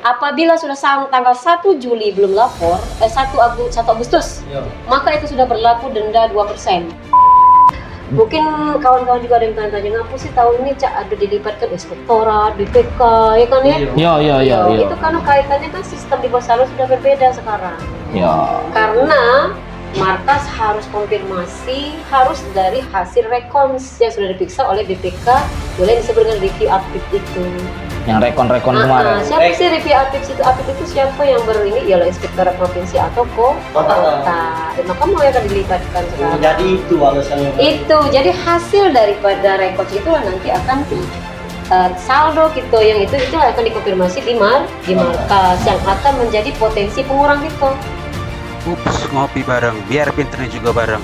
Apabila sudah tanggal 1 Juli belum lapor, 1 Agustus, maka itu sudah berlaku denda 2%. Mungkin kawan-kawan juga ada yang tanya-tanya, ngapa sih tahun ini ada dilipatkan inspektorat, BPK, ya kan ya? Iya. Itu karena kaitannya kan sistem di Bosalo sudah berbeda sekarang. Ya. Karena markas harus konfirmasi, harus dari hasil rekons yang sudah diperiksa oleh BPK, boleh disebut dengan review aktif itu. Yang rekon kemarin. Siapa sih review aktif itu? Aktif itu siapa yang ini? Ialah inspektorat provinsi atau kota. Dan maka mau akan dilibatkan sekarang. Jadi itu alasannya. Itu, jadi hasil daripada rekons itu nanti akan saldo gitu, yang itu akan dikonfirmasi di markas yang akan menjadi potensi pengurang gitu. Ups, ngopi bareng, biar pinternya juga bareng.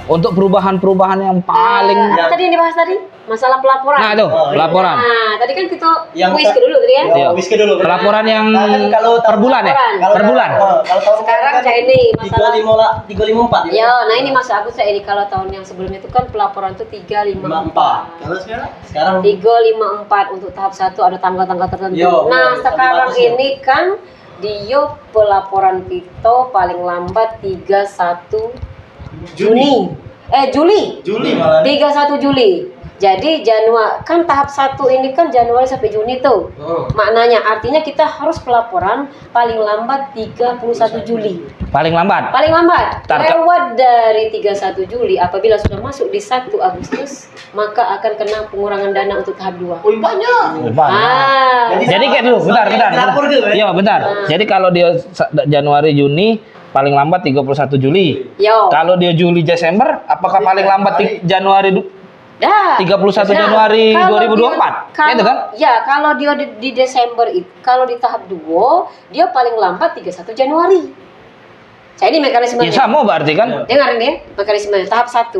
Untuk perubahan yang paling Apa tadi yang dibahas tadi? Masalah pelaporan. Nah, itu, pelaporan. Nah, tadi kan kita Yang wis dulu tadi ya. Iya. Whisky dulu. Pelaporan yang kalau per bulan ya? Per bulan. Kalau tahun Sekarang kayak ini masalah 354 ya, nah ini maksud aku saya ini kalau tahun yang sebelumnya itu kan pelaporan tuh 354. Kalau sekarang 354 untuk tahap 1 ada tanggal-tanggal tertentu. Yo, Nah, yo, sekarang bagusnya. ini kan dia pelaporan kita paling lambat 31 Juli. Juli malah. 31 Juli. Jadi Januari kan tahap 1 ini kan Januari sampai Juni tuh. Maknanya artinya kita harus pelaporan paling lambat 31 Juli. Paling lambat. Paling lambat Target. lewat dari 31 Juli apabila sudah masuk di 1 Agustus maka akan kena pengurangan dana untuk tahap 2. Wih banyak. Jadi kayak dulu, bentar. Lapor dulu ya. Iya, bentar. Jadi kalau dia Januari Juni paling lambat 31 Juli. Yo. Kalau dia Juli Desember, apakah paling lambat Januari 31 Januari 2024? Itu kan? Ya, kalau dia di Desember itu, kalau di tahap 2, dia paling lambat 31 Januari. Saya ini mekanismenya. Ya sama berarti kan? Dengar ini mekanismenya. Tahap 1,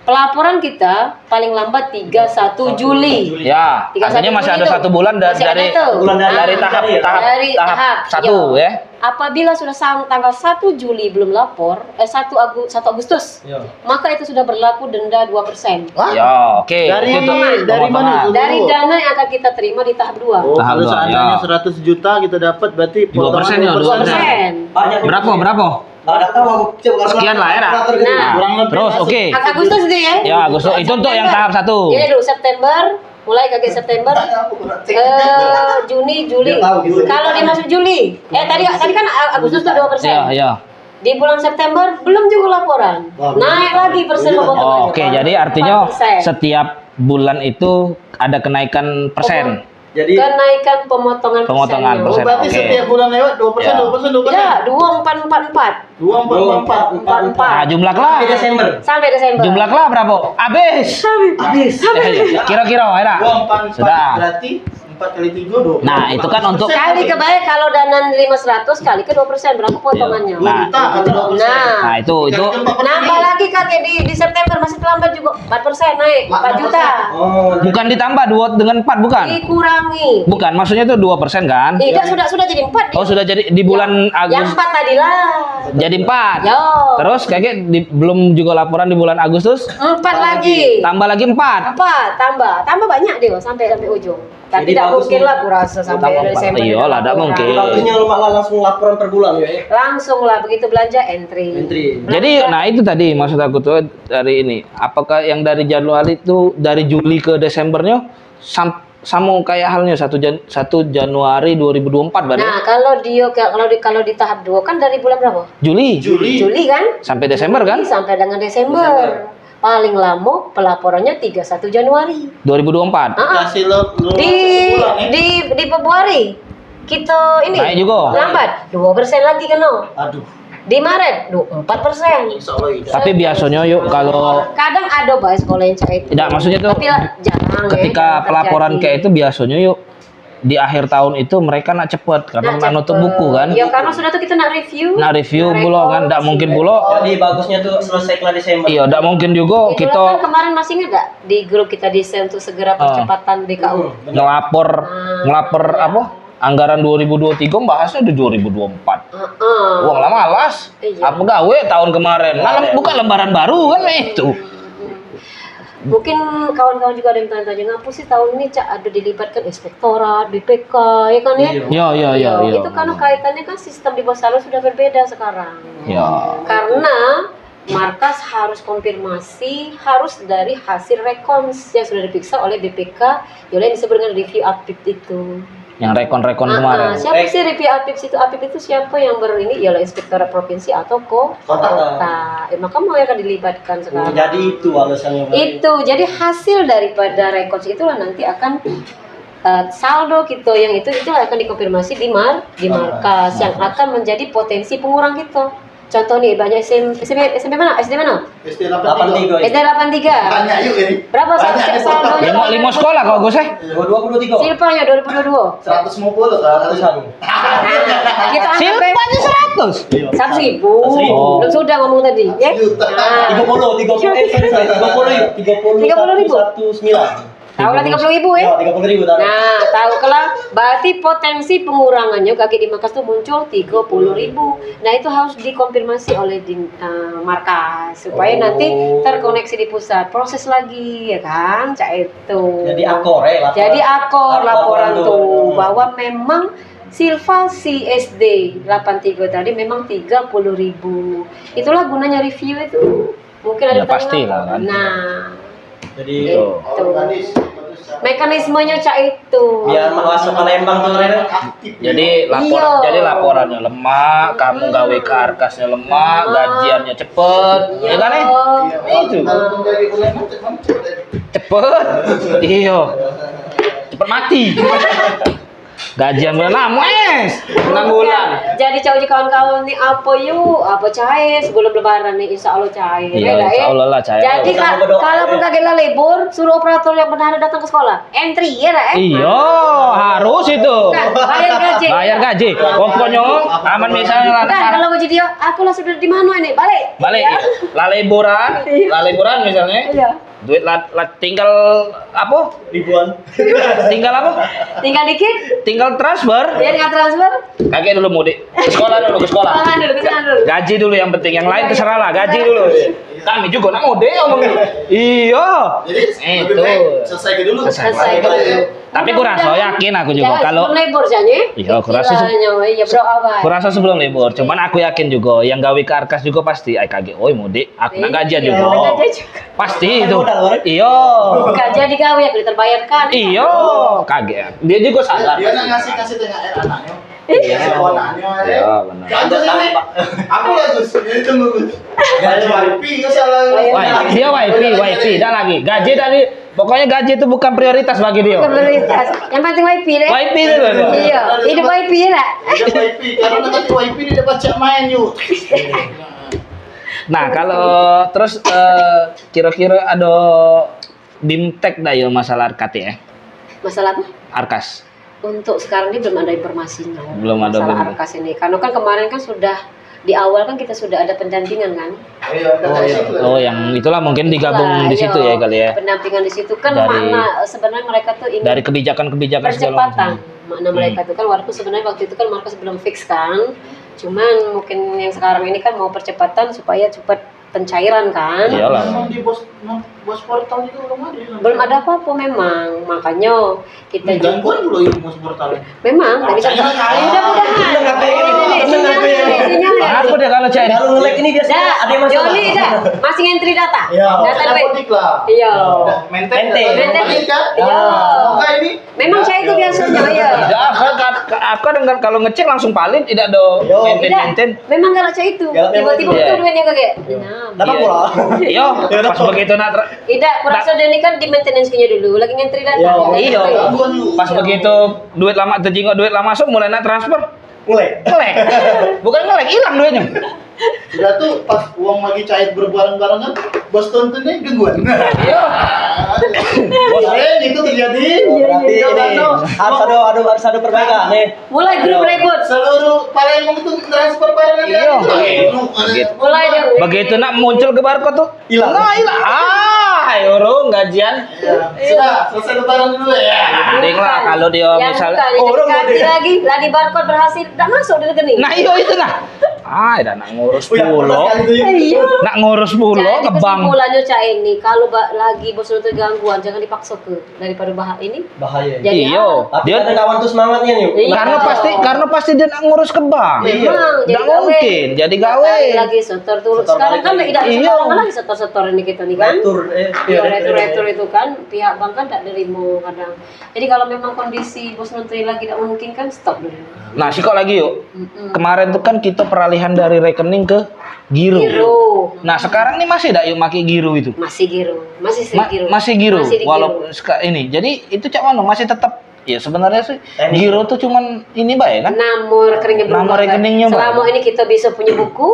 pelaporan kita paling lambat 31 Juli. Ya, 31 artinya masih Juli ada tuh. 1 bulan Masih ada dari tuh. dari tahap Dari tahap 1 ya. Apabila sudah tanggal 1 Juli belum lapor, 1 Agustus, maka itu sudah berlaku denda 2%. Ya, oke. Dari Itu mana? Dari dana yang akan kita terima di tahap 2. Oh, Tahap kalau dua, seandainya ya. 100 juta kita dapat berarti 2% ya, 2%. Berapa? Ada tahu Sekian lah ya. Nah, kurang lebih. Terus oke. Agustus itu ya? Ya, Agustus itu untuk yang tahap 1. Ini dulu September, mulai kaget September, Juni, Juli. Kalau dia masuk Juli, tadi kan Agustus tuh 2%. Ya. Di bulan September belum juga laporan, naik lagi persen pemotongannya. Oke, jadi artinya 4%. setiap bulan itu ada kenaikan persen. Jadi Kenaikan pemotongan Pemotongan persennya. persen. berarti Oke. setiap bulan lewat 2%, Ya. 2%. Ya, 2444 Nah, jumlah kelah. Desember. sampai Desember. Jumlah kelah berapa? Habis. Kira-kira ya. 244 Sudah. berarti 4 kali 3 20. Nah, itu kan untuk Kali kebaik kalau dana 500 kali ke 2%, berapa potongannya? Nah. Nah, itu nambah lagi kakek di September masih terlambat juga 4% naik 4 juta. Oh, bukan ditambah dengan 4 bukan? Dikurangi. Bukan, maksudnya itu 2% kan? Tidak, sudah jadi 4. Oh, sudah jadi di bulan Yang Agustus 4 tadi lah. jadi 4. Yo. Terus kakek belum juga laporan di bulan Agustus? 4 lagi. Tambah lagi 4. 4 tambah banyak deh sampai ujung. Tapi Jadi tidak bagus mungkin nih. lah kurasa sampai Tambah 4. Desember. Iyalah, tidak mungkin. Bagusnya lu malah langsung laporan per bulan ya. Langsung lah begitu belanja entry. Jadi, nah itu tadi maksud aku tuh dari ini. Apakah yang dari Januari itu dari Juli ke Desembernya sama kayak halnya 1 Januari 2024 berarti? Nah, kalau di tahap 2 kan dari bulan berapa? Juli Juli kan? sampai Desember kan? Sampai dengan Desember. Paling lama pelaporannya 31 Januari. 2024. Kasih lo Di sebulan ya. di Februari kita ini Naik juga. lambat 2% lagi kan? Aduh. Di Maret 4%. Insyaallah tidak. Tapi biasanya yuk kalau Kadang ada bahas sekolah yang cair itu. tidak maksudnya tuh Tapi jarang ketika jarang pelaporan terjadi. kayak itu biasanya yuk di akhir tahun itu mereka nak cepet karena nak nutup buku kan. Ya karena sudah tuh kita nak review. Nah review pula kan, tidak mungkin pula. Jadi bagusnya tuh selesai kelar Desember. Iya, tidak mungkin juga Itu kan kita kemarin masih ingat gak di grup kita desain untuk segera percepatan DKU. ngelapor apa? Anggaran 2023 bahasnya di 2024. Uang lah malas. Iya. Apa gawe tahun kemarin? Bukan lembaran baru kan itu. Mungkin kawan-kawan juga ada yang tanya-tanya, ngapa sih tahun ini Cak ada dilibatkan inspektorat, BPK, ya kan ya? Iya. Itu karena kaitannya kan sistem di Bosalo sudah berbeda sekarang. Ya. Karena markas harus konfirmasi harus dari hasil rekons yang sudah diperiksa oleh BPK, yang disebut dengan review apip itu. Yang rekon kemarin. Siapa sih review apip itu? Apip itu siapa yang ini? Ialah inspektorat provinsi atau kota. Maka mau yang akan dilibatkan sekarang. Jadi itu alasannya. Itu jadi hasil daripada rekons itulah nanti akan saldo kita yang itu akan dikonfirmasi di markas yang akan menjadi potensi pengurang kita. Contoh nih banyak SMP mana? SD mana? SD 83. SD 83. Banyak yuk ini. Berapa saldonya? Lima sekolah kau gue 2023. Silpanya 2022. 150 Kita Silpanya 100. 100.000. Oh. Belum sudah ngomong tadi, ya? 30.000. Tahu lah 30.000 ya? Ya, 30.000 tahu. Nah, tahu kelah berarti potensi pengurangannya kaki di markas tuh muncul 30.000. Nah, itu harus dikonfirmasi oleh markas supaya nanti terkoneksi di pusat. Proses lagi ya kan, Cak itu. Jadi akor ya. Jadi laporan tuh bahwa memang Silva si SD 83 tadi memang 30.000. Itulah gunanya review itu. Mungkin ada Ya, pasti lah kan. Nah, Jadi itu. Mekanismenya Cak itu. biar masuk ke Lembang tuh Ren. Jadi laporannya lemah, kamu gawe ke arkasnya lemah, gajiannya cepet, ya kan ya? Itu cepet, iya, cepet mati. Gajian bulan lama 6 bulan. Jadi kawan-kawan nih apa cair sebelum lebaran nih insya Allah cair. Iya, ya, insya Allah lah cair. Jadi kalaupun kaget lah libur, suruh operator yang benar datang ke sekolah. Entry ya lah. Iya, harus itu. Bayar gaji. Bayar gaji. Pokoknya aman misalnya lah. Kan kalau gaji dia, aku lah sudah di mana ini? Balik. Balik, lah liburan misalnya. Iya. Duit tinggal apa? Ribuan. Tinggal apa? Tinggal dikit. Tinggal transfer. Ya nggak transfer. Kakek dulu mudik. Ke sekolah dulu. Tangan dulu, ke sana dulu. Gaji dulu yang penting, yang lain terserah lah, gaji dulu. Kami juga nak mudik ngomong. Iya. Jadi lebih baik selesai dulu. Selesai dulu. Tapi aku rasa yakin aku juga kalau libur janya. iya, aku rasa ya bro awal. aku rasa sebelum libur, cuman aku yakin juga yang gawe ke arkas juga pasti ay kaget, oi mudik, aku nak gajian juga. Pasti itu. Iya. Gajian digawe ya terbayarkan. Iya, kaget. Dia juga sadar. Dia nak ngasih THR anaknya. Iya. Anaknya. Iya, benar. Jangan ini. Aku ya Gus, ini tunggu Gus. Gaji WIP ya salah. Dia WIP, dah lagi. Gaji dari pokoknya gaji itu bukan prioritas bagi dia. Prioritas. Yang penting WIP deh. WIP dulu. Iya, hidup WIP ya lah. Hidup WIP, karena nanti WIP ini dapat cak main yuk. Nah, kalau terus kira-kira ada bimtek dah ya masalah arkat ya. Masalah apa? Arkas. Untuk sekarang ini belum ada informasinya. Belum ada masalah arkas ini. Karena kan kemarin kan sudah di awal kan kita sudah ada pendampingan kan. Oh, yang itulah mungkin digabung di situ ya kali ya. Pendampingan di situ kan Dari- makna sebenarnya mereka tuh ingin Dari kebijakan-kebijakan segala percepatan. macam. Makna mereka itu kan walaupun sebenarnya waktu itu kan markas belum fix kan. Cuman mungkin yang sekarang ini kan mau percepatan supaya cepat pencairan kan. Iyalah. Memang di bos portal juga belum ada. Belum ada apa-apa memang. Makanya kita juga Gangguan dulu ini bos portal. memang tadi kan mudah-mudahan Aku deh kalau cair. Kalau nge-lag ini biasanya ada yang masalah. Joni dah masih ngentri data. Iya. Data Ada duit. potik lah. Iya. Maintain. Maintain. kan? Iya. Semoga ini. Memang saya itu biasanya ya. Tidak, aku dengar kalau ngecek langsung palit tidak ada Yo. maintain. Memang kalau saya itu Galak tiba-tiba memang. itu Iya. duitnya kayak. Nah, Dapat biar. pula. Iya, pas begitu nak Tidak, kurasa dia ini kan di maintenance-nya dulu, lagi ngentri data. Iya. Iya. Gangguan yuk. Pas begitu duit lama terjingok duit lama masuk mulai nak transfer. Mulai. Ngelek. Bukan ngelek, hilang duitnya. Sudah tuh pas uang lagi cair berbareng-barengan, bos tontonnya gangguan. Iya. Bos itu terjadi. Berarti Iya, ini Bano. harus ada perbaikan nih. Mulai grup ribut. Seluruh Palembang itu transfer barengan kan? Iya. Gitu. Mulai dia. Begitu nak muncul ke barcode tuh Hilang. Nah, hilang. Euro gajian. Ya, sudah selesai lebaran dulu ya. Mending lah kalau dia Yang misalnya bukan, yang ganti lagi, lah di barcode berhasil, tidak masuk di rekening. nah iya itu nah Dah nak ngurus Oh, yang pulau. kali itu ya. Iya. Nak ngurus pulau Jadi ke bank. kesimpulannya Cak ini, kalau lagi bos lu tergangguan, jangan dipaksa ke daripada ini. Bahaya. Jadi Iya. Tapi Dia ada kawan tuh semangatnya nih. Iya. karena pasti dia nak ngurus ke bank. Memang Nggak mungkin jadi gawe. Tarik lagi setor dulu. Setor Sekarang balik kan lagi. tidak Iya. sembarangan lagi setor-setor ini kita nih kan. Retur, Iya, retur itu kan pihak bank kan tidak nerima kadang. Jadi kalau memang kondisi bos menteri lagi tidak mungkin kan stop dulu. Nah, kok lagi yuk. Kemarin tuh kan kita peralihan dari rekening ke giro. Giro. Nah, sekarang nih masih yuk pakai giro itu. Masih giro. Masih sih giro. Masih giro. Masih di giro. Walaupun ini. Jadi itu Cak Mano masih tetap ya sebenarnya sih Teknik. giro tuh cuman ini baik kan? Nomor rekeningnya belum. Nomor ada. rekeningnya, Mbak. Selama ini kita bisa punya buku,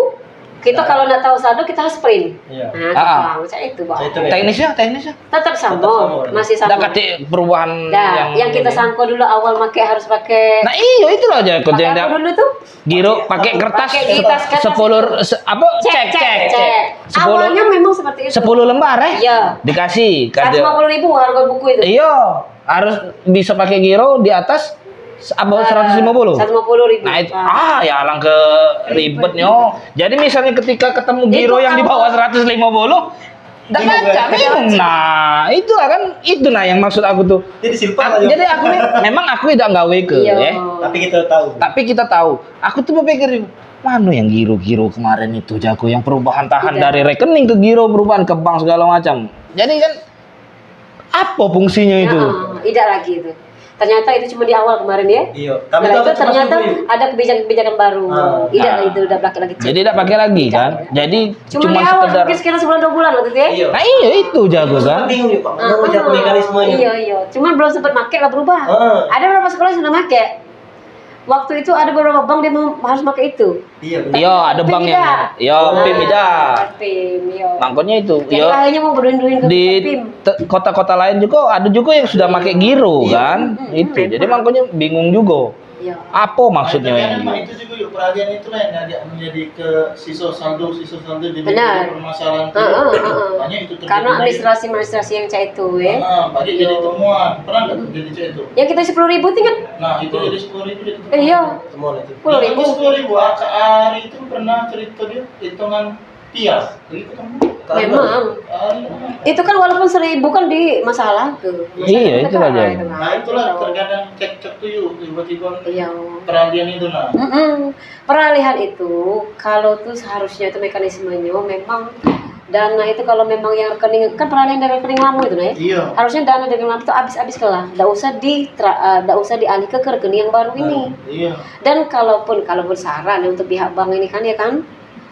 kita kalau nggak tahu saldo kita harus print. Iya. Nah, macam itu, Bang. Itu Teknisnya. Tetap sama, sama. masih Ada sama. katik perubahan Yang kita sangka dulu awal harus pakai Nah, iya itu loh aja pakai yang apa dulu tuh? giro pakai kertas Pakai kertas 10 cek. 10 Awalnya memang seperti itu. 10 lembar Iya. dikasih kado. 150.000 harga buku itu. Iya, harus bisa pakai giro di atas apa 150. 150.000. Nah itu ya alangkah ribetnya. Jadi misalnya ketika ketemu giro Itu yang di bawah 150, nggak baca, bingung. Nah itu lah kan, itu nah yang maksud aku tuh. Jadi simpel aja. Jadi aku nih, memang aku tidak gawe ke, Iya. ya. Tapi kita tahu. Tapi kita tahu. Aku tuh berpikir, mana yang giro-giro kemarin itu jago yang perubahan tahan Tidak. dari rekening ke giro, perubahan ke bank segala macam. Jadi kan apa fungsinya itu? Tidak lagi itu. Ternyata itu cuma di awal kemarin ya. Iya. Kami Setelah tahu itu cuma ternyata setuju. ada kebijakan-kebijakan baru. Tidak Nah. itu udah pakai lagi. Jadi tidak pakai lagi kan? Jadi Cuma cuma di awal sekedar. mungkin sekitar sebulan 2 bulan waktu itu ya. Iya. Nah iya itu jago kan? Bingung nih Pak. Mana jago mekanismenya? Iya. Cuman belum sempat pakai lah berubah. Ah. Ada beberapa sekolah yang sudah pakai. Waktu itu ada beberapa bank dia harus pakai itu. Iya. benar. Iya ada bank yang. Iya PIM tidak. PIM, iya. Makanya itu. Jadi Iya. akhirnya mau berduin-duin ke Di PIM. kota-kota lain juga ada juga yang sudah pakai giro kan? Itu. Jadi makanya bingung juga. Iya. Apa maksudnya Kadang-kadang yang mah itu juga yuk perhatian itu lah yang menjadi ke sisa saldo jadi Benar. permasalahan banyak itu terjadi. Karena administrasi yang cah itu ya. banyak jadi temuan. Pernah nggak terjadi cah itu? Yang kita 10.000 tinggal. Nah itu jadi 10.000 jadi temuan. Iya. Semua itu. 10.000. 10.000. Kak Ari itu pernah cerita dia hitungan pias. Jadi ketemu. Memang. Itu kan walaupun 1.000 kan di masalah ke. Iya, itu aja. Nah itulah terkadang cek-cek tuh yuk tiba-tiba Iya. perhatian itu nah. Peralihan itu kalau tuh seharusnya itu mekanismenya memang dana itu kalau memang yang rekening kan peralihan dari rekening lama itu nah ya. Iya. Harusnya dana dari lama itu habis-habis kelah. Enggak usah dialih ke rekening yang baru ini. Iya. Dan kalaupun saran ya untuk pihak bank ini kan ya kan.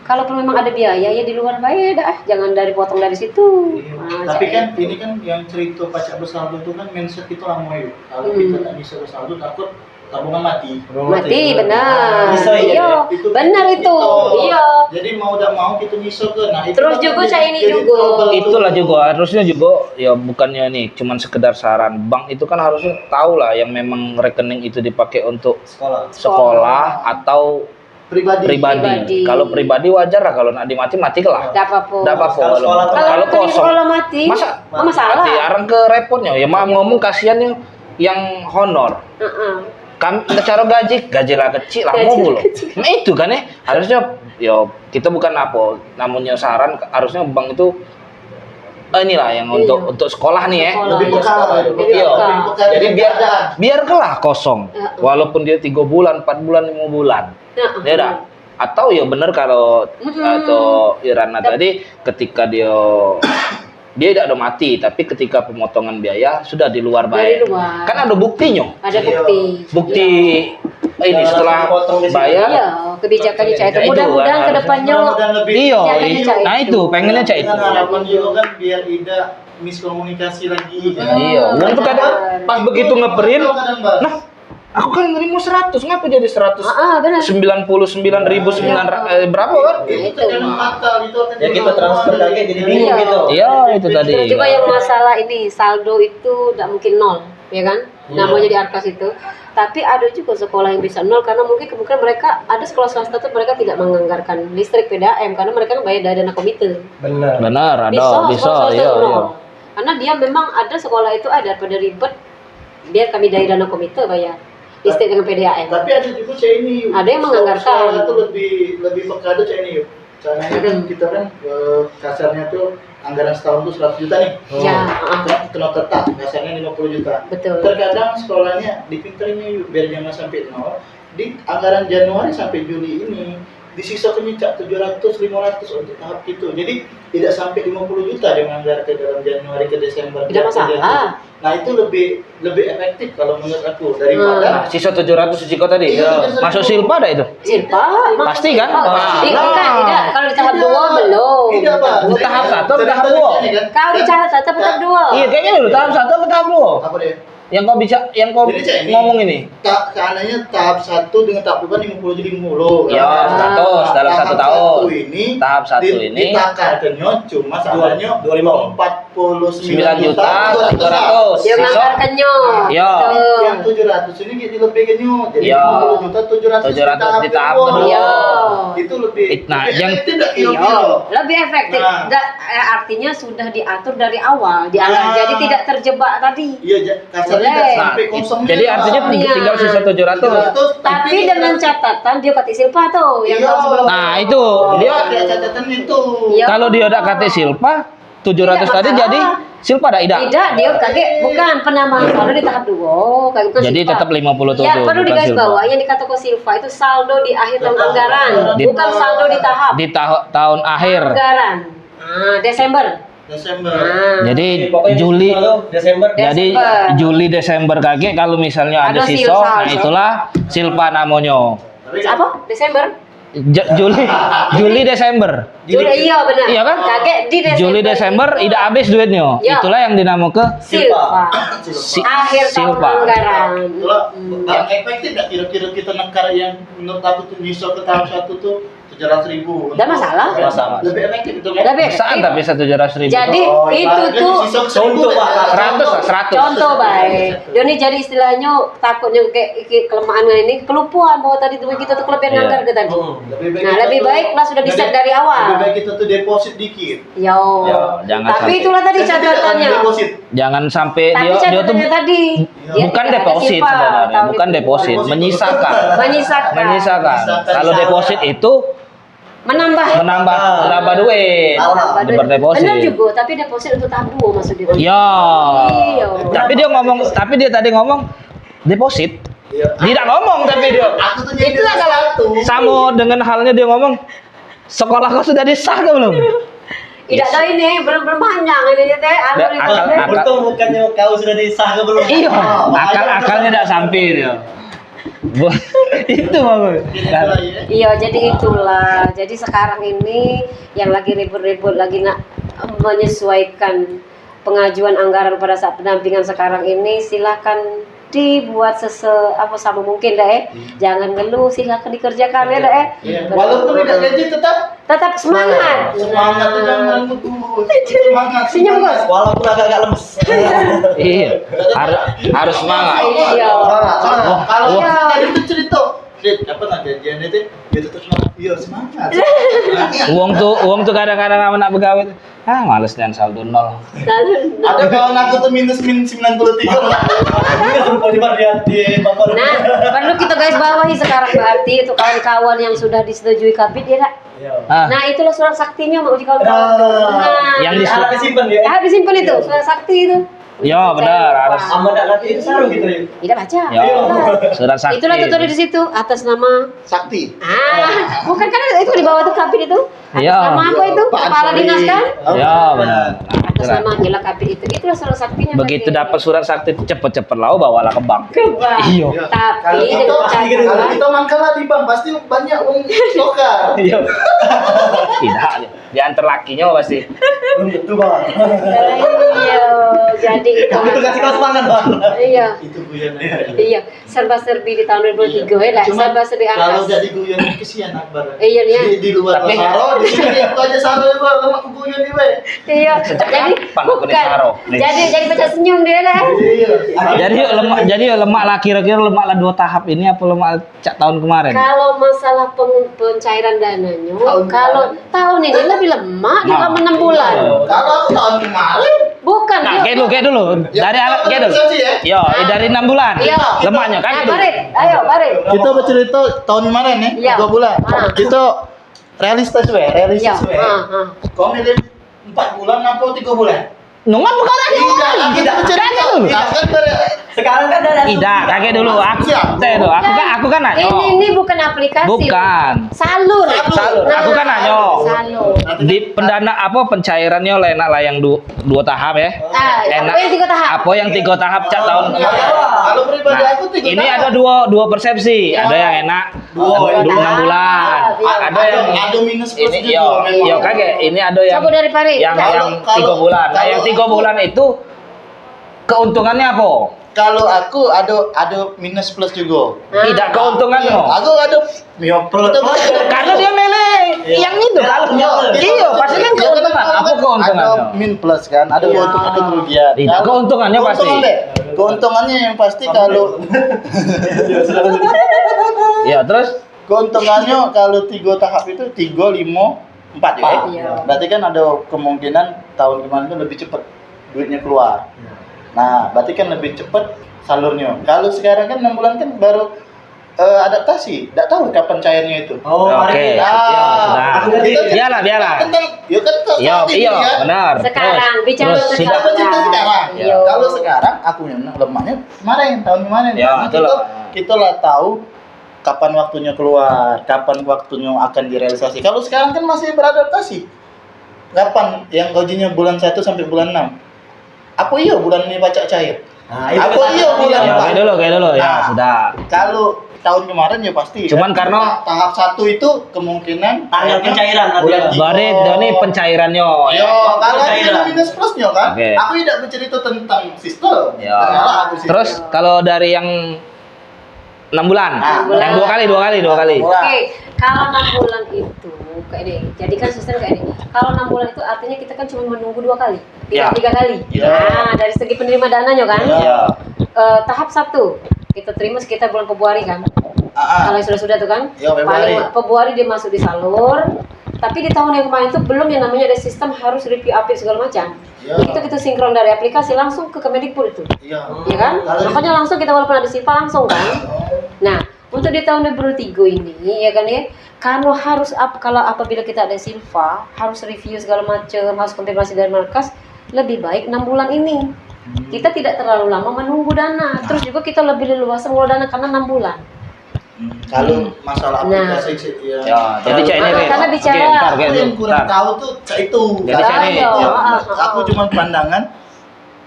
Kalaupun memang ada biaya ya di luar bayar dah, jangan potong dari situ. Nah, Tapi kan cak- ini kan yang cerita pajak bersaldo itu kan mindset kita lama yuk. Kalau kita tak bisa bersaldo takut tabungan mati. mati benar. Bisa ya, Iya, Itu- benar itu. Iya. Jadi mau tidak mau kita nyisok ke. Nah, itu Terus kan juga jadi- saya ini jadi juga. trouble tuh. itulah juga harusnya juga ya bukannya nih cuman sekedar saran. Bank itu kan harusnya tahu lah yang memang rekening itu dipakai untuk sekolah atau pribadi. Pribadi. Kalau pribadi wajar lah, kalau nak dimati lah. Tidak apa-apa. Tidak apa-apa. Kalau sekolah tuh- Kalau Kalau rekening kosong. sekolah mati, Masa masalah. mati arang ke repotnya. Ya mau ngomong kasihan yang honor. Kan cara gaji lah kecil lah Gaji mau loh. kecil. Nah itu kan harusnya ya kita bukan apa namanya saran, harusnya bank itu inilah yang untuk sekolah nih ya. Sekolah. Lebih peka lah. Lebih Iya. peka. Jadi keadaan. biar kelah kosong. Walaupun dia 3 bulan, 4 bulan, 5 bulan. Ya dah. Atau ya benar kalau atau Irana tadi ketika dia tidak ada mati, tapi ketika pemotongan biaya sudah di luar Dari bayar. luar. Kan ada buktinya. Ada bukti. Bukti ini setelah dipotong di sini. bayar. Iya, kebijakannya cah itu. Ya, itu Mudah-mudahan kan kedepannya Mudah-mudahan lebih. Iya, Jangannya cak nah itu. itu pengennya cak itu. Dengan harapan juga kan biar tidak miskomunikasi lagi. Iya, uang tuh kadang pas begitu ngeprint, Kadang, Mbak. nah aku kan nerima 100, ngapa jadi 100? benar. 99.900 berapa kan? Itu terkadang fatal, itu akan Ya jadi kita transfer masalah. lagi jadi bingung Iya. gitu. Iya itu tadi. Terus juga yang masalah ini saldo itu tidak mungkin nol, ya kan? Namanya di Arkas itu. Tapi ada juga sekolah yang bisa nol karena mungkin kemungkinan mereka ada sekolah swasta tuh mereka tidak menganggarkan listrik PDAM karena mereka kan bayar dari dana komite. Benar. Benar, ada, Sekolah bisa, swasta iya, nol. iya. Karena dia memang ada sekolah itu ada pada ribet biar kami dari dana komite bayar. listrik dengan PDAM. Tapi ada juga cak ini. Yuk. Ada yang menganggarkan. Sekolah itu lebih peka tuh cak ini yuk. Soalnya kita kan kasarnya tuh anggaran setahun tuh 100 juta nih. Ya, Kan kena tetap kasarnya 50 juta. betul. Terkadang sekolahnya dipinterin yuk biar jangan sampai nol. Di anggaran Januari sampai Juli ini disisakan cak 700 500 untuk tahap itu. Jadi tidak sampai 50 juta dia menganggarkan dalam Januari ke Desember. Tidak masalah. Nah itu lebih efektif kalau menurut aku daripada Nah, sisa 700 Ciko tadi. Iya, Masuk silpa ada itu. Silpa Pasti kan? Tidak. Kalau di tahap 2 belum. Tidak, Pak. Untuk tahap 1 atau tahap 2? Kalau di tahap 1 atau tahap 2? Iya, kayaknya dulu tahap 1 atau tahap 2? Apa deh? Yang kau Jadi, Cak, ini- ngomong ini. Seandainya tahap 1 dengan tahap 2 kan 50 jadi 50. Ya, 100 dalam Tahap 1 tahun. 1 ini Tahap 1 ini ditakarkannya cuma seandainya 49 9 juta 200. Dia Sisa menganggarkannya. Ya. Betul. Yang 700 ini dilebihkannya jadi Ya. 50 juta 700 700 di tahap kedua. kedua. Iya. Itu lebih Nah, lebih yang- efektif nggak Iya, kira-kira? lebih efektif. Nah. Artinya sudah diatur dari awal, Nah. jadi tidak terjebak tadi. Iya, kasarnya Boleh. nggak sampai kosong Jadi juga. artinya Iya. tinggal sisa 700. Tapi dengan catatan dia pakai silpa tuh yang Iya. tahun sebelumnya. Nah, itu dia ada catatan itu. Iya. kalau dia udah kata silpa 700 Tidak tadi masalah. jadi silpa tidak? Tidak, dia kaget bukan penambahan saldo di tahap 2, kayak bukan Jadi silpa. tetap 57 Ya, perlu bukan digaris silpa. bawah yang dikatakan silpa itu saldo di akhir tahun Tahun anggaran, Di- bukan saldo di tahap Di tahun akhir. anggaran. Desember. Desember. Nah, Jadi Pokoknya Juli Desember. jadi Desember. Juli Desember kakek kalau misalnya ada Ada sisa, saldo. nah itulah silpa namanya. Tapi apa? Desember? Juli Desember. Juli, iya benar. Iya kan? Kaget di Desember. Juli Desember itu tidak habis duitnya. Ya. Itulah yang dinamakan silpa. Akhir tahun silpa. anggaran. Itulah yang efektif nggak kira-kira kita nekar yang menurut aku tuh nyisok ke tahap 1 tuh 700.000. Nggak masalah. Nggak masalah. Lebih efektif itu kan? Lebih Saan tapi 700.000. Jadi itu tuh contoh Pak. 100 lah, 100. contoh baik. Jadi jadi istilahnya takutnya kayak kelemahan ini kelumpuhan bahwa tadi tuh kita tuh kelebihan Iya. anggar ke tadi. Nah, kita lebih tuh- baik lah sudah di-set dari awal. Lebih baik kita tuh deposit dikit. Yo. Ya, jangan Tapi sampai. itulah tadi Kan kita catatannya. deposit. Jangan sampai Tapi dia tuh catatannya tadi dia bukan tidak ada deposit silpa sebenarnya, tahun bukan itu. deposit, menyisakan. Menyisakan. Menyisakan. Kalau deposit itu Menambah. menambah duit. Menambah duit. Berdeposit. Benar juga, tapi deposit untuk tahap 2 maksud dia. Ya. Iya. Tapi dia tadi ngomong deposit. Iya. Tidak ngomong tapi dia Aku tuh jadi Itulah satu. sama dengan halnya dia ngomong sekolah kau sudah disah ke belum? Tidak tahu ini belum panjang ini teh. Anu itu. Akal- Untung bukannya kau sudah disah ke belum? Iya, akal-akalnya tidak sampai dia. Itu bagus. Iya, jadi itulah. Jadi sekarang ini yang lagi ribut-ribut lagi nak menyesuaikan pengajuan anggaran pada saat pendampingan sekarang ini, silakan dibuat sama mungkin deh. Jangan ngeluh, silakan dikerjakan ya deh. Iya. Walaupun tidak gaji Tetap semangat. semangat itu jangan putus. Semangat. Senyum, Gus. Walaupun agak lemes. Iya, harus semangat. Iya. Semangat. Kalau Iya. tadi itu cerita, apa nak gajian itu? Dia tetap semangat. Iya semangat. Uang tuh kadang-kadang anak pegawai. Males dan saldo nol. Ada kawan aku tuh minus 93. Ini suruh nyebar di papan. Nah, perlu kita guys bawahi sekarang berarti untuk kawan-kawan yang sudah disetujui kabit ya, Dak? Ah, Nah, itulah surat saktinya mau kawan-kawan. Nah, yang Harap disimpan ya. harus disimpan itu surat sakti itu. ya benar harus. Sama enggak nanti itu saru gitu ya. Tidak baca. Ya, surat sakti. Itulah tertulis di situ atas nama Sakti. bukan kan itu di bawah tuh kabit itu. Atas Iya. nama apa itu? Pak Kepala Ansori. dinas kan? Ya benar. Nah, Atas itulah. nama Gila kabit itu. Itulah surat saktinya. Begitu dapat surat sakti cepet-cepet lah bawalah ke bank. ke bank. Iya. Tapi Kalau dengan kalau catatan kita mangkala di bank pasti banyak uang lokal. Iya. Tidak, di antar lakinya pasti. Belum tentu Bang. iya, jadi itu. Kamu tuh kasih kelas pangan Bang. Iya. Itu guyon. Iya, serba-serbi di tahun 2023 ya lah, Cuma serba-serbi kalau atas. jadi guyon kesian Akbar. Iya, iya. Di luar Tapi- Saro, di sini aku aja Saro ya, Bang. Lemak guyon di we. Iya, Sejak jadi kapan aku bukan. disaro? Jadi baca senyum dia lah. Iya. Jadi lemak lah kira-kira lemak lah 2 tahap ini apa lemak cak tahun kemarin? Kalau masalah pencairan dananya, Tahun kalau tahun ini lebih lemah di Nah. 6 bulan. Kalau aku tahun kemarin Bukan. Nah, kayak dulu. Dari alat kayak dulu. Yo, dari 6 bulan. Iya. Lemahnya Nah, kayak dulu. Barit, ayo Barit. Kita bercerita tahun kemarin nih, Iya. 2 bulan. Ah. Kita realistis we. Iya. Kau milih 4 bulan apa 3 bulan? Nungan bukan lagi. Kita bercerita dulu. Sekarang kan ada Tidak, kayak dulu. Aku Siap. dulu. Aku kan nanya. Ini bukan aplikasi. Bukan. Salur. Salur. Aku kan nanya. Salur. Di pendana apa pencairannya enak lah yang dua tahap ya. Apa yang 3 tahap? Apa yang 3 tahap cak tahun Iya. Kalau pribadi Nah, aku 3 ini ada dua persepsi. Ya. Ada yang enak Dua, 6 tahap. bulan. Iya. Ada yang ada minus plus ini juga. yo kaget. Ini ada yang Coba dari Farid. yang Kalau- 3 bulan. Nah, kalau yang 3 aku- bulan itu keuntungannya apa? Kalau aku ada minus plus juga. Tidak keuntungannya. Aku ada Karena dia milih yang itu kalau iya pasti kan keuntungan. Apa keuntungannya? Ada min plus kan, ada Iya. keuntungan, ada kerugian. Tidak, Kalau- keuntungannya pasti. keuntungan deh. Keuntungannya yang pasti kalau Ya terus keuntungannya kalau 3 tahap itu 3, 5, 4 ya. Iya. Berarti kan ada kemungkinan tahun kemarin itu lebih cepat duitnya keluar. Nah, berarti kan lebih cepat salurnya. Kalau sekarang kan 6 bulan kan baru adaptasi, tidak tahu kapan cairnya itu. Oh, oke. mari. Ya sudah. Kita Biarlah. Ya kan saat Iya, ini iya, kan. benar. Sekarang Terus, bicara terus, Kita sudah. bercerita sekarang. Iya. Kalau sekarang aku yang lemahnya tahun kemarin. Ya, Karena betul. kita lah tahu kapan waktunya keluar, kapan waktunya akan direalisasi. Kalau sekarang kan masih beradaptasi. Kapan yang gajinya bulan 1 sampai bulan 6? Apa iya bulan ini baca cair? Nah, Apa iya bulan Ya, empat? kayak dulu. Ya, Nah, sudah. Kalau tahun kemarin ya pasti. Cuman kan? karena- tahap 1 itu kemungkinan Tanggal pencairan nanti. bulan tiga. Barit ini pencairannya. Yo, kalau Pencairan. ada minus plusnya kan, Oke. aku tidak bercerita tentang sistem. Ya. Ternyata aku sistem. Terus kalau dari yang 6 bulan, Nah, yang dua kali. Oke, kalau 6 bulan itu kayak ini, jadikan sistem kayak ini. Kalau 6 bulan itu artinya kita kan cuma menunggu 2 kali, Ya. tidak 3 kali. Ya. Nah, dari segi penerima dananya kan. Iya. Tahap 1 kita terima sekitar bulan Februari kan. Ah, Kalau yang sudah tuh kan. Ya, Februari. Paling Februari dia masuk di salur. Tapi di tahun yang kemarin itu belum yang namanya ada sistem harus review update segala macam. Ya. Itu kita sinkron dari aplikasi langsung ke Kemendikbud itu. Iya. Ya kan? Makanya langsung kita walaupun ada SIPA langsung kan. Nah, untuk di tahun 2023 ini ya kan ya, kalau harus kalau apabila kita ada SIPA, harus review segala macam, harus konfirmasi dari markas, lebih baik 6 bulan ini. Kita tidak terlalu lama menunggu dana. Terus juga kita lebih leluasa mengelola dana karena 6 bulan. Kalau masalah Nah. aplikasi ya. Ya, jadi cak ini. Karena bicara- Oke, ntar, Aku kayak yang dulu, kurang ntar. tahu tuh cak itu. Jadi cak ini. Ayo, Ya, ah, aku cuma pandangan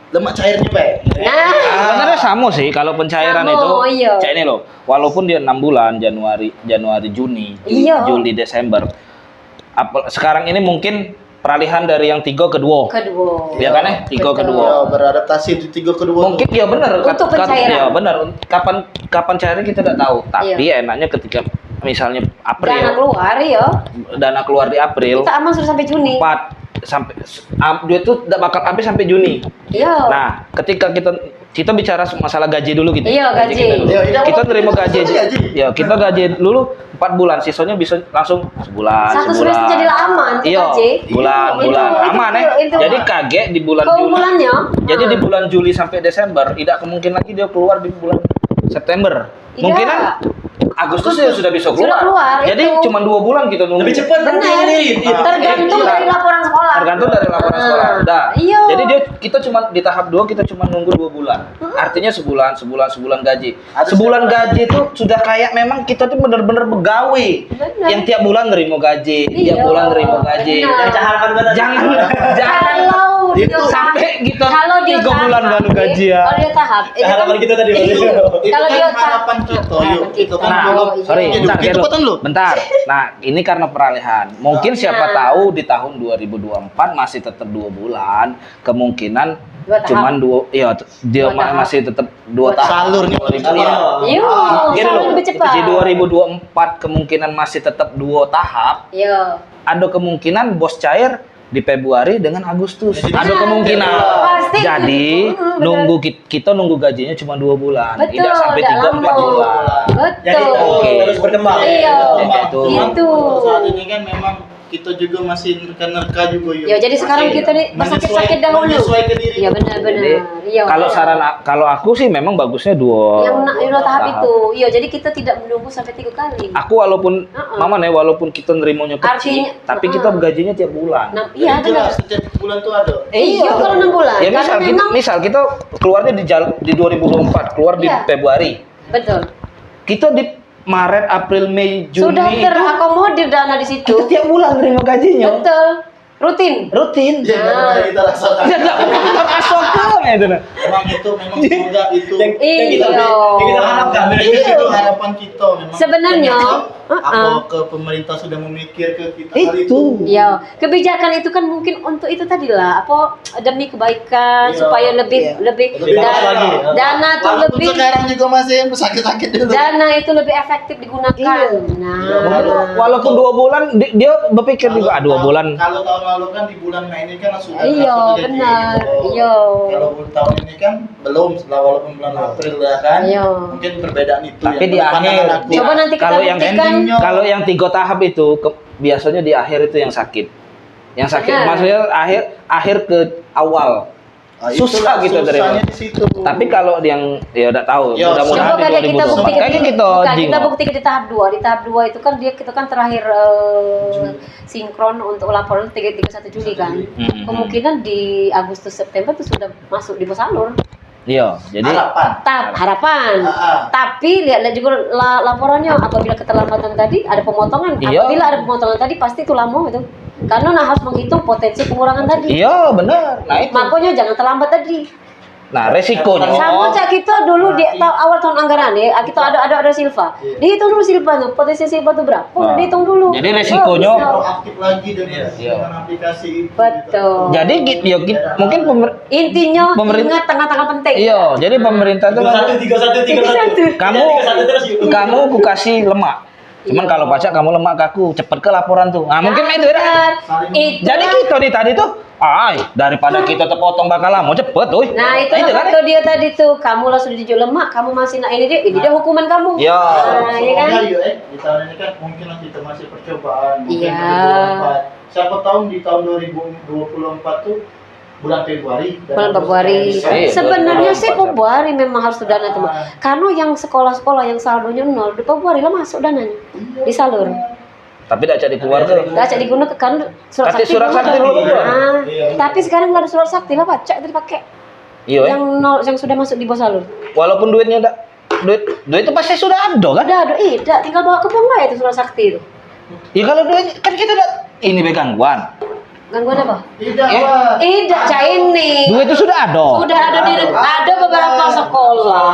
lemak cairnya baik. Nah, Sebenarnya sama sih kalau pencairan Sama, itu. iya. Cak ini loh, walaupun dia 6 bulan, Januari, Juni, Iya. Juli, Desember. Sekarang ini mungkin peralihan dari yang 3 ke 2. kedua. Ya kan ya? 3 ke Betul. 2. Ya, beradaptasi di 3 kedua. Mungkin ya benar. Untuk pencairan. Ya benar. Kapan cairnya kita tidak tahu. Tapi enaknya ketika misalnya April, Dana keluar ya. dana keluar di April, Kita aman sudah sampai Juni. 4 sampai dia tuh tidak bakal habis sampai Juni. Iya. Nah, ketika kita bicara masalah gaji dulu gitu. Iya, gaji. kita dulu. Iya, iya, Kita terima kita gaji. gaji. Ya, kita gaji dulu 4 bulan, sisanya bisa langsung sebulan, Satu sebulan. semester jadilah aman, tuh Iya, gaji. bulan. Itu- Aman ya. itu- Jadi kaget di bulan Juli. Keunggulannya. Jadi di bulan Juli sampai Desember tidak kemungkinan lagi dia keluar di bulan September. Iya. Mungkinan Agustus ya sudah bisa keluar. Sudah keluar, Jadi itu. cuma 2 bulan kita nunggu. Lebih cepat nanti Benar. ini. Tergantung Iya. dari laporan sekolah. Tergantung dari laporan Ah, sekolah. Udah. iya. Jadi kita cuma di tahap 2 kita cuma nunggu 2 bulan. Artinya sebulan gaji. Ada Sebulan gaji itu sudah kayak memang kita tuh bener-bener begawe. Benar. Yang tiap bulan nerima gaji, tiap Iya. bulan nerima gaji. Benar. Yang harapan gua tadi. Jangan Kalau dia itu sampai kita kalau dia 3 bulan tahap, baru gaji ya. Kalau dia tahap, itu Harapan kan- kita tadi, Bang. itu- Itu Kalau kan dia harapan kita, yuk. Itu kan Nah, Oh, iya. sorry, Iya, bentar, gitu, Kedo. cepetan lu. Bentar. Nah, ini karena peralihan. Mungkin siapa Nah. tahu di tahun 2024 masih tetap 2 bulan, kemungkinan 2 tahap. cuman 2 iya dia 2 tahap. masih tetap 2 2 tahap. Salurnya. Iya. Iya, Gini salur loh, lebih cepat. di 2024 kemungkinan masih tetap 2 tahap. Iya. Ada kemungkinan bos cair di Februari dengan Agustus. Ada kemungkinan. Pasti. Jadi benar. nunggu kita nunggu gajinya cuma 2 bulan, Betul, tidak sampai tidak 3-4 lama. bulan. Jadi Betul. Oke. terus berkembang. Iya. Kayak gitu. Itu. Saat ini kan memang kita juga masih nerka-nerka juga yuk. Ya jadi sekarang kita nih bersakit-sakit dahulu. Menyesuai ke diri. Iya benar-benar. Iya. Kalau kalau aku sih memang bagusnya dua. yang tahap itu. Iya, jadi kita tidak menunggu sampai 3 kali. Aku walaupun Mama nih walaupun kita nerimanya kecil, Artinya, tapi kita gajinya tiap bulan. Nah, iya Jadi benar. jelas setiap bulan tuh ada. Iya, kalau 6 bulan. Ya Karena misal kita keluarnya di 2024, keluar di Iya. Februari. betul. Kita di Maret, April, Mei, Juni Sudah itu terakomodir dana di situ. kita tiap bulan nerima gajinya. Betul. Rutin. Rutin. Ya, nggak pernah kita rasakan. Ya enggak kita rasakan ya itu. Memang semoga itu Yang kita harapkan. itu harapan kita memang. Sebenarnya, apa ke pemerintah sudah memikir ke kita hal itu. Ya, kebijakan itu kan mungkin untuk itu tadi lah, apa demi kebaikan Iya. supaya lebih Lebih da- bagus lagi. dana tuh Walaupun lebih sekarang juga masih sakit-sakit dulu. dana itu lebih efektif digunakan. Nah, Walaupun 2 bulan dia berpikir juga 2 bulan. Kalau tahun lalu kan di bulan Mei ini kan sudah Iya, langsung jadi benar. gitu. Iya. Kalau tahun ini kan belum, setelah walaupun bulan April ya kan. Iya. Mungkin perbedaan itu. Tapi yang di pandangan akhir- aku. coba nanti kita Kalau yang buktikan. Kalau yang 3 tahap itu biasanya di akhir itu yang sakit. Yang sakit Benar. maksudnya akhir ke awal. Ah, Susah itulah gitu dari susahnya di situ. Tapi kalau yang ya udah tahu, Ya, mudah-mudahan Coba di kali kita 2024. buktikan Kayaknya kita bukan, kita jingok. buktikan di tahap 2. Di tahap 2 itu kan kita kan terakhir sinkron untuk laporan 31 Juli kan. Kemungkinan di Agustus September itu sudah masuk di Bosalur. Iya, jadi harapan. Harapan. Tapi lihat juga laporannya, apabila keterlambatan tadi ada pemotongan. Iya. Apabila ada pemotongan tadi pasti itu lama itu. Karena harus menghitung potensi pengurangan tadi. iya benar. Nah itu. Makanya jangan terlambat tadi. Nah, resikonya. Sama cak kita dulu di awal tahun anggaran ya, kita ada Silva. Dihitung dulu Silvanya, potensi Silva itu berapa? Dihitung dulu. Jadi resikonya- Proaktif lagi dengan Iya. aplikasi itu. Betul. Jadi mungkin Intinya Pemerintah- ingat tengah-tengah penting. iya, jadi pemerintah tuh 31. kamu aku kasih lemak. Cuman kalau pajak kamu lemak ke aku, cepet ke laporan tuh. Nah, mungkin itu ya. Benar. Itu. Jadi kita nih tadi tuh, daripada kita terpotong bakal lama cepet, tuh. Nah itu kan? kata dia tadi tuh, kamu lah sudah dijual lemak, kamu masih nak ini dia hukuman kamu. Ya. Nah, ya kan? Semoga yuk, di tahun ini kan mungkin kita masih percobaan. Mungkin Iya. 2024. Siapa tahu di tahun 2024 tuh bulan Februari. Bulan Februari. Iya, Sebenarnya sih 2024. Februari memang harus dana itu. Karena yang sekolah-sekolah yang saldonya 0 di Februari lah masuk dananya di salur. Tapi tidak jadi keluarga. Nggak cak digunakan kan surat Tapi sakti. surat sakti belum. belum. Nah, tapi sekarang nggak ada surat sakti lah pacak itu dipakai. Iya. Yang nol yang sudah masuk di bawah salur. Walaupun duit itu pasti sudah ada kan? Ada, tinggal bawa ke bank lah itu surat sakti itu. Ya kalau duit kan kita udah ini gangguan. Gangguan apa? Tidak, Ya. Pak. Tidak, cak ini. Duit itu sudah ada. Sudah ada beberapa sekolah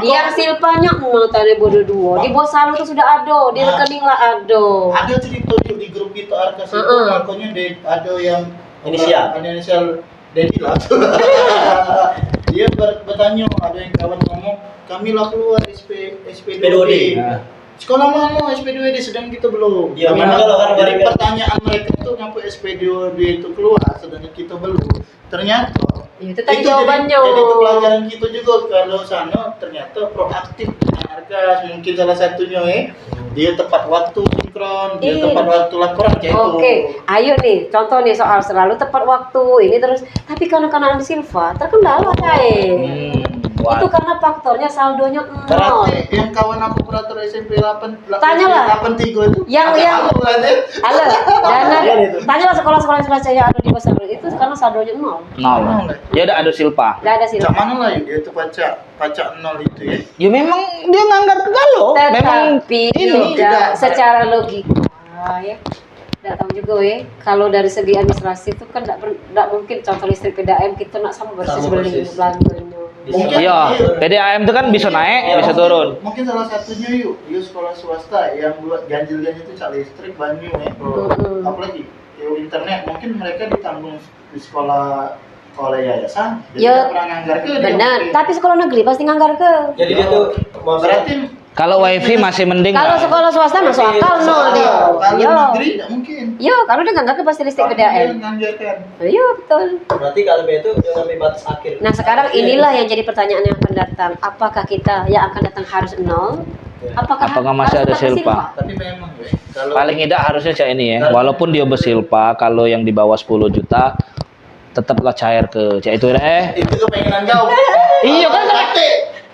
yang silpanya tadi bodoh dua. Di bawah salur itu sudah ada, di rekening lah ada. Ada cerita yuk di grup kita Arkas itu, makanya ada yang inisial Dedi lah. Dia bertanya, ada yang kawan ngomong, kami lah keluar SPD. Nah. Sekolah mana SPD sedang kita belum. Iya, Karena memang kalau dari kan- pertanyaan mereka itu ngapa SPD itu keluar sedangkan kita belum. Ternyata Itu tadi itu jawabannya. jadi pelajaran kita juga kalau sana ternyata proaktif dengan Arkas, mungkin salah satunya dia tepat waktu sinkron, dia Iya. tepat waktu laporan kayak itu. Oke, ayo nih, contoh nih soal selalu tepat waktu ini terus. Tapi kanak-kanak di Silva terkendala Itu karena faktornya saldonya 0. Berarti yang kawan aku operator SMP 8 Tanyalah. 83 itu Yang- aku berarti. Halo, dana, tanyalah sekolah-sekolah yang sudah saya ada di bawah salur itu karena saldonya 0. Nol. Ya udah ada silpa. Nggak ada Silva. Cak mana lah yuk, dia itu pacak 0 itu ya. Ya memang dia nganggar ke galau. Memang Tetapi ini tidak secara logika ya. Tidak tahu juga ya. Kalau dari segi administrasi itu kan tidak mungkin contoh listrik PDAM kita nak sama persis Sama beli persis. belanjanya. Mungkin iya, PDAM itu kan bisa naik, bisa turun. Mungkin salah satunya yuk sekolah swasta yang buat ganjil-ganjil itu cak listrik banyu ya. Apalagi internet mungkin mereka ditanggung di sekolah oleh yayasan. Jadi Ya, nggak pernah nganggar ke dia Benar, mungkin. tapi sekolah negeri pasti nganggar ke. Jadi dia tuh berarti Kalau wifi masih mending Kalau lah. sekolah swasta masuk akal no dia. kalau Yo. negeri tidak mungkin. Yo, kalau dia nganggar ke pasti listrik PDAM. Nganggarkan. Iya betul. berarti kalau itu yang namanya batas akhir. Nah sekarang inilah yang jadi pertanyaan yang akan datang. Apakah kita yang akan datang harus 0? Apakah Apakah masih harus ada tetap ke Silva? Tapi memang Paling tidak harusnya cak ini ya. Walaupun dia bersilpa, kalau yang di bawah 10 juta tetaplah cair ke cak itu Itu kepengenan kau. Iya kan?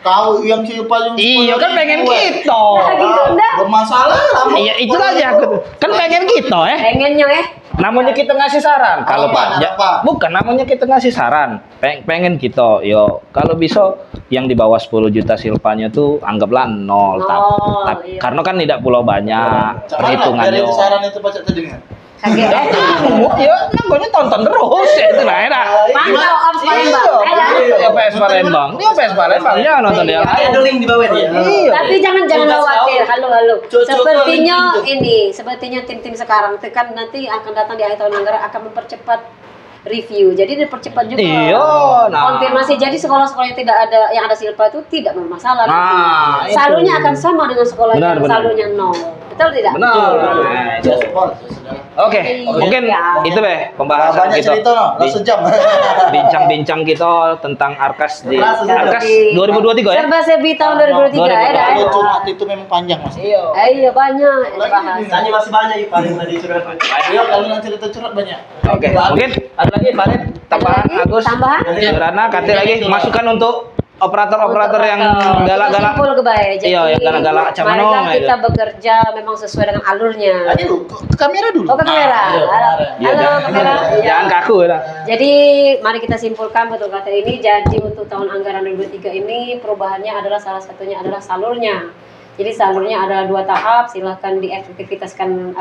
Kau yang silpa yang Iya kan pengen kita. Gitu enggak? Bermasalah lama. Iya itu aja aku. Kan pengen kita Pengennya Namanya kita ngasih saran. Kalau Apa? Pak, bukan namanya kita ngasih saran. Pengen kita, yo kalau bisa yang di bawah 10 juta silpanya tuh anggaplah nol. Iya. Karena kan tidak pulau banyak Cak mana? perhitungannya. Dari itu saran itu baca terdengar. kaget. Ya, namanya tonton terus ya itu lah enak. Pantau Ops Palembang. Iya, PS Palembang. Dia PS Palembang ya nonton dia. Ada link di bawah dia. Iya. Tapi jangan Tugas khawatir. kau. Halo. Cocok Sepertinya kau link sepertinya tim-tim sekarang itu kan nanti akan datang di akhir tahun anggaran akan mempercepat review. Jadi dipercepat juga. Iya, nah. Konfirmasi. Jadi sekolah-sekolah yang tidak ada yang ada silpa itu tidak bermasalah. Nah, itu. Salurnya akan sama dengan sekolah Benar, yang benar. salurnya nol. Betul tidak? Benar. Nah, itu. Oke, mungkin itu pembahasan Banyak kita. cerita no, sejam. Bincang-bincang kita tentang Arkas di Rasa sejam. Arkas 2023 ya. Serba serbi tahun 2023 ya. Kalau Dah. curhat itu memang panjang mas. Iya banyak yang Lagi dibahas. Tanya masih banyak ya paling tadi curhat. Ayo kalau nanti cerita curhat banyak. Oke, mungkin ada lagi Farid tambahan Ada lagi? Agus. Tambahan? Rana, Kati lagi masukan untuk operator-operator yang galak-galak. Simpul ke baik. Jadi, Iya, yang galak-galak macam mana, marilah gitu. kita bekerja memang sesuai dengan alurnya. Aja dulu, ke kamera dulu. Oh, ke kamera. Iya, Halo, kamera. Iya. Jangan kaku ya. Jadi mari kita simpulkan betul kata ini. Jadi untuk tahun anggaran 2023 ini perubahannya adalah salah satunya adalah salurnya. Jadi salurnya ada 2 tahap. Silahkan diefektivitaskan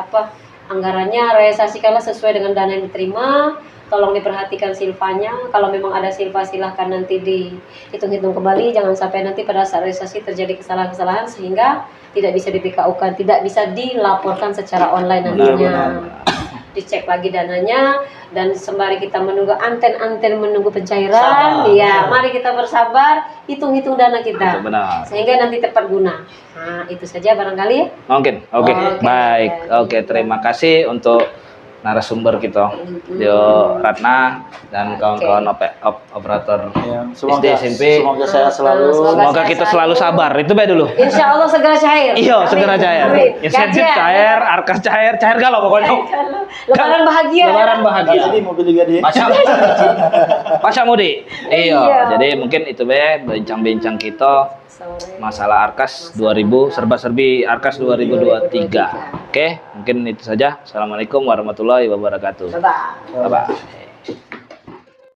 anggarannya, realisasikanlah sesuai dengan dana yang diterima. Tolong diperhatikan silpanya. Kalau memang ada silpa silahkan nanti dihitung-hitung kembali. Jangan sampai nanti pada saat realisasi terjadi kesalahan-kesalahan sehingga tidak bisa di-PKU-kan, tidak bisa dilaporkan secara online nantinya. Dicek lagi dananya dan sembari kita menunggu anten-anten menunggu pencairan, ya mari kita bersabar, hitung-hitung dana kita. Benar. Sehingga nanti tepat guna. Nah, itu saja barangkali ya. Mungkin. Oke. Oke. Baik. Oke, terima kasih untuk narasumber kita. Yo Ratna dan kawan-kawan operator Ya, SD SMP. semoga saya selalu. Semoga kita selalu sabar. Itu baik dulu. Insya Allah segera cair. Iya, segera cair. Amin. Insentif Gajian. cair, Arkas cair, cair galau pokoknya. Lebaran bahagia. Lebaran bahagia. Jadi mobil juga dia. Pasca mudik. Iya. Iya, jadi mungkin itu bincang-bincang kita masalah Arkas 2000 serba-serbi Arkas 2023. Oke, mungkin itu saja. Assalamualaikum warahmatullahi wabarakatuh. Bye-bye. Bye-bye.